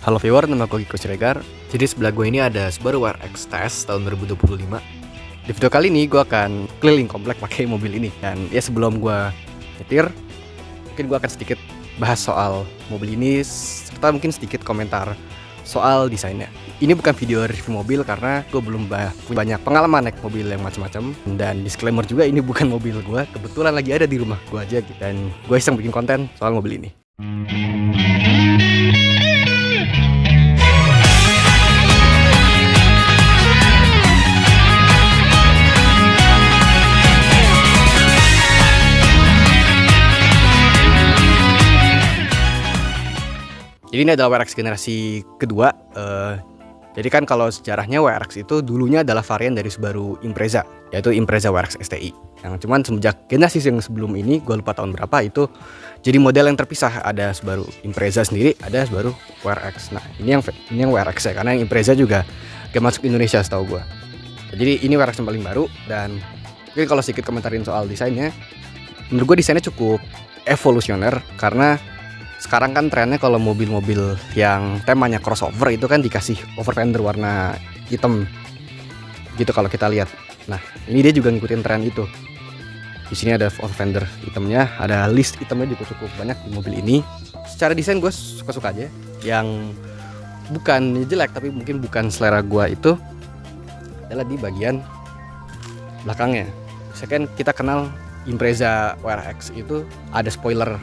Halo viewer, nama gue Giko Siregar. Jadi sebelah gue ini ada Subaru WRX TS tahun 2025. Di video kali ini gue akan keliling komplek pakai mobil ini. Dan ya sebelum gue nyetir, mungkin gue akan sedikit bahas soal mobil ini, serta mungkin sedikit komentar soal desainnya. Ini bukan video review mobil karena gue belum banyak pengalaman naik mobil yang macam-macam. Dan disclaimer juga, ini bukan mobil gue, kebetulan lagi ada di rumah gue aja gitu. Dan gue iseng bikin konten soal mobil ini. Jadi ini adalah WRX generasi kedua. Jadi kan kalau sejarahnya WRX itu dulunya adalah varian dari Subaru Impreza, yaitu Impreza WRX STI. Yang cuman semenjak generasi yang sebelum ini, gue lupa tahun berapa, itu jadi model yang terpisah. Ada Subaru Impreza sendiri, ada Subaru WRX. Nah ini yang WRX ya, karena yang Impreza juga gak masuk Indonesia setahu gue. Jadi ini WRX yang paling baru. Dan mungkin kalau sedikit komentarin soal desainnya, menurut gue desainnya cukup evolusioner. Karena sekarang kan trennya kalau mobil-mobil yang temanya crossover itu kan dikasih over fender warna hitam gitu kalau kita lihat. Nah ini dia juga ngikutin tren itu. Di sini ada over fender hitamnya, ada list hitamnya juga cukup banyak di mobil ini. Secara desain gue suka-suka aja. Yang bukan jelek tapi mungkin bukan selera gue itu adalah di bagian belakangnya. Misalkan kita kenal Impreza WRX itu ada spoiler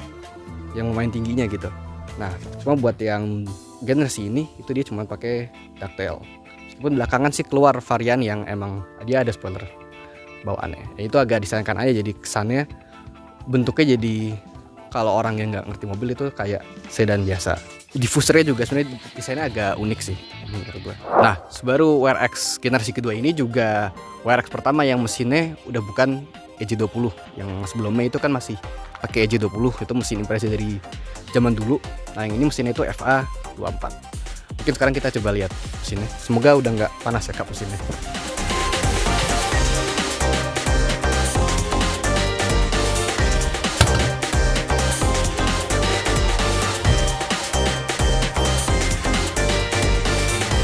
yang lumayan tingginya gitu. Nah, cuma buat yang generasi ini itu dia cuma pakai ducktail. Meskipun belakangan sih keluar varian yang emang dia ada spoiler bawaannya. Ya, itu agak disayangkan aja, jadi kesannya bentuknya jadi kalau orang yang nggak ngerti mobil itu kayak sedan biasa. Diffusernya juga sebenarnya desainnya agak unik sih menurut gue. Nah, Subaru WRX generasi kedua ini juga WRX pertama yang mesinnya udah bukan EJ20. Yang sebelumnya itu kan masih pakai EJ20, itu mesin Impreza dari zaman dulu. Nah yang ini mesinnya itu FA24. Mungkin sekarang kita coba lihat mesinnya. Semoga udah nggak panas ya kap mesinnya.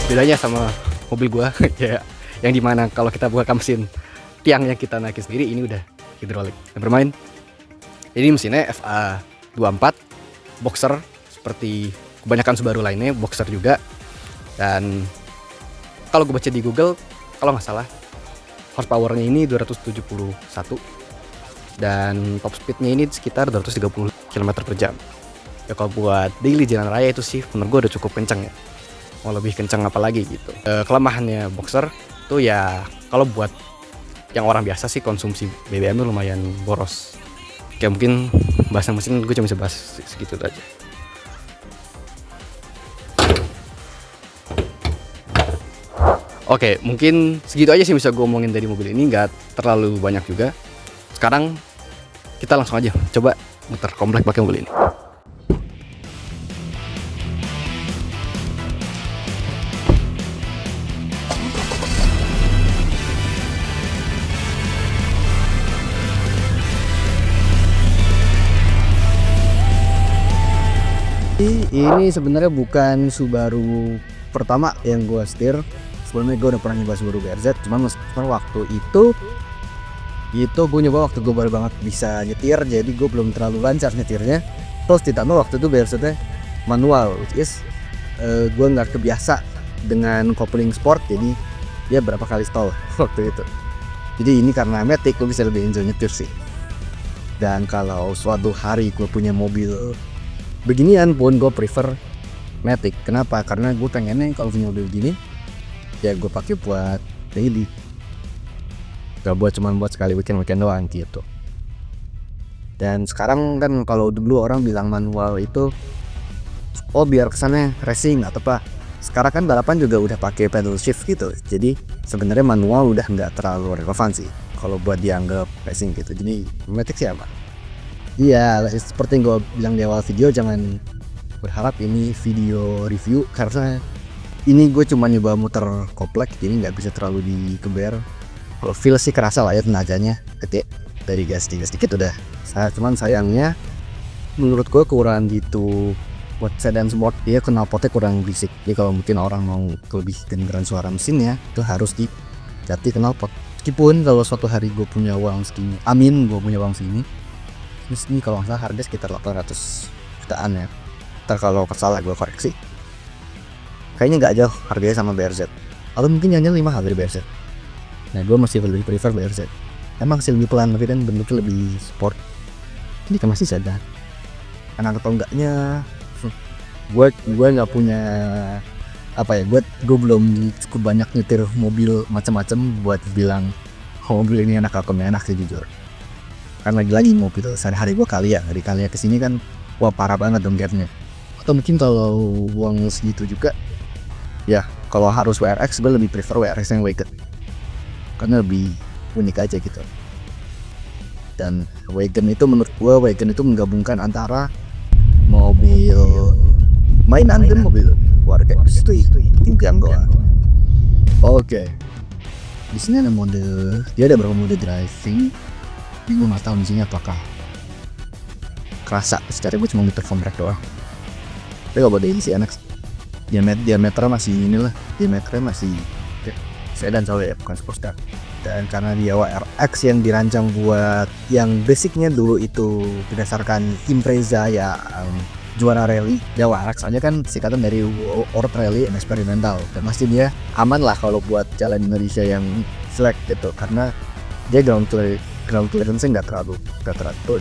Bedanya sama mobil gua ya, yang dimana kalau kita buka mesin tiangnya kita naikin sendiri, ini udah hidrolik dan bermain. Jadi mesinnya FA24 boxer seperti kebanyakan Subaru lainnya, boxer juga. Dan kalau gue baca di Google, kalau nggak salah horsepowernya ini 271 dan top speednya ini sekitar 230 km per jam. Ya kalau buat daily jalan raya itu sih menurut gue udah cukup kencang ya. Mau lebih kencang apa lagi gitu. Kelemahannya boxer tuh ya kalau buat yang orang biasa sih konsumsi BBM lumayan boros. Kayak mungkin bahasan mesin gue cuma bisa bahas segitu aja. Oke, mungkin segitu aja sih bisa gue omongin dari mobil ini, nggak terlalu banyak juga. Sekarang kita langsung aja coba muter komplek pakai mobil ini. Ini sebenarnya bukan Subaru pertama yang gue setir. Sebelumnya gue udah pernah nyoba Subaru BRZ, cuman waktu itu gue nyoba waktu gue baru banget bisa nyetir, jadi gue belum terlalu lancar nyetirnya. Terus ditambah waktu itu BRZ-nya manual, which is gue nggak kebiasa dengan kopling sport, jadi dia berapa kali stall waktu itu. Jadi ini karena matic, gue bisa lebih enjoy nyetir sih. Dan kalau suatu hari gue punya mobil beginian pun gue prefer matic. Kenapa? Karena gue pengennya kalau punya mobil gini ya gue pakai buat daily, gak cuman buat sekali weekend doang gitu. Dan sekarang kan kalau dulu orang bilang manual itu biar kesannya racing atau apa. Sekarang kan balapan juga udah pakai pedal shift gitu, jadi sebenarnya manual udah nggak terlalu relevan sih kalau buat dianggap racing gitu. Jadi matic siapa? Iya, seperti yang gue bilang di awal video, jangan berharap ini video review karena ini gue cuma nyoba muter komplek, jadi nggak bisa terlalu dikeber. Kalau feel sih kerasa lah ya tenaganya gede, dari gas sedikit udah. Cuman sayangnya menurut gue kekurangan gitu buat sedan sport dia knalpotnya kurang berisik. Jadi kalau mungkin orang mau lebih kedengeran suara mesinnya itu harus diganti knalpot. Meskipun kalau suatu hari gue punya uang segini, amin gue punya uang segini, terus ini kalau nggak salah harga sekitar 800 jutaan ya. Ntar kalau kesalah gue koreksi. Kayaknya nggak jauh harganya sama BRZ. Atau mungkin hanya 5 hal dari BRZ. Nah gue masih lebih prefer BRZ. Emang sih lebih pelan, tapi kan bentuknya lebih sport. Ini kan masih sedan. Enak atau enggaknya, gue nggak punya apa ya, gue belum cukup banyak nyetir mobil macam-macam buat bilang mobil ini enak atau nggak enak sih jujur. Karena lagi mobil sehari-hari gue kali ya kesini kan, wah parah banget dong gapnya. Atau mungkin kalau uang segitu juga, ya kalau harus WRX gue lebih prefer WRX yang Wagon karena lebih unik aja gitu. Dan Wagon itu menurut gue menggabungkan antara mobil mainan dan mobil warga street tinggal gua. Oke. Di sini ada dia ada beberapa mode driving. Ini gue nggak tahu di sini apakah kerasa. Secara gue cuma muter front brake doang. Tapi kalau daily sih enak. Diameternya masih inilah. Diameternya masih sedan soalnya ya, bukan sportster. Dan karena dia WRX yang dirancang buat yang basicnya dulu itu berdasarkan Impreza ya, juara rally, dia WRX aja kan singkatan dari World Rally and Experimental, dan pasti dia aman lah kalau buat jalan Indonesia yang select gitu, karena dia ground clearance-nya nggak terlalu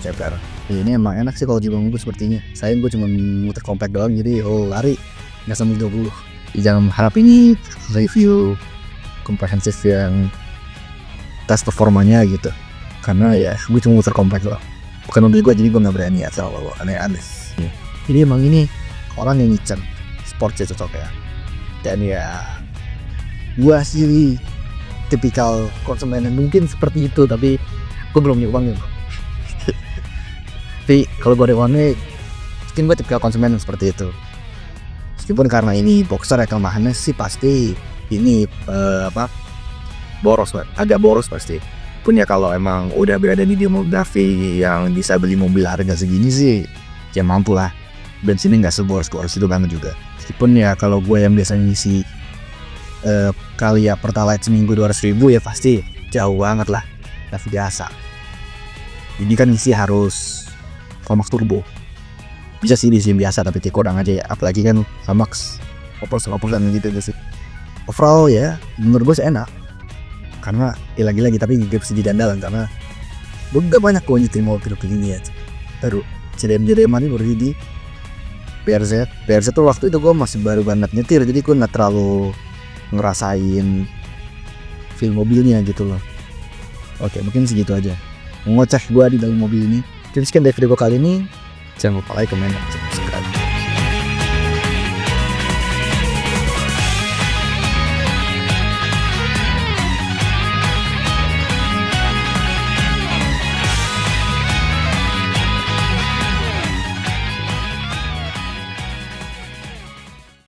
ceper. Ya, ini emang enak sih kalau di bangku sepertinya. Sayang gue cuma muter compact doang, jadi lari nggak sampai 20. Jangan harap ini review komprehensif yang tes performanya gitu, karena ya gue cuma muter compact doang, bukan mobil gue, jadi gue nggak berani asal aneh-aneh. Jadi emang ini orang yang ngicen sport sih cocok ya. Dan ya gua sih tipikal konsumen yang mungkin seperti itu, tapi gua belum punya uangnya. Tapi kalau gua ada uangnya, mungkin gua tipikal konsumen yang seperti itu. Meskipun karena ini boxer ya, kelemahannya sih pasti ini boros banget, agak boros pasti. Pun ya kalau emang udah berada di demografi yang bisa beli mobil harga segini sih, ya mampu lah. Bensinnya nggak seboros itu banget juga. Meskipun ya kalau gue yang biasanya ngisi kali ya Pertalite seminggu 200.000 ya pasti jauh banget lah. Tapi biasa. Ini kan ngisi harus Pertamax Turbo. Bisa sih diisi biasa tapi kurang aja ya. Apalagi kan Pertamax opos-oposan gitu sih. Overall ya menurut gue sih enak. Karena ya lagi-lagi tapi gak bisa didandalan karena gue gak banyak gue nyetir mobil begini ya. Baru CDM-an ini baru di BRZ tuh waktu itu gue masih baru banget nyetir, jadi gue nggak terlalu ngerasain feel mobilnya gitu loh. Oke, mungkin segitu aja ngoceh gue di dalam mobil ini. Sekian dari video gue kali ini, jangan lupa like, comment, dan subscribe.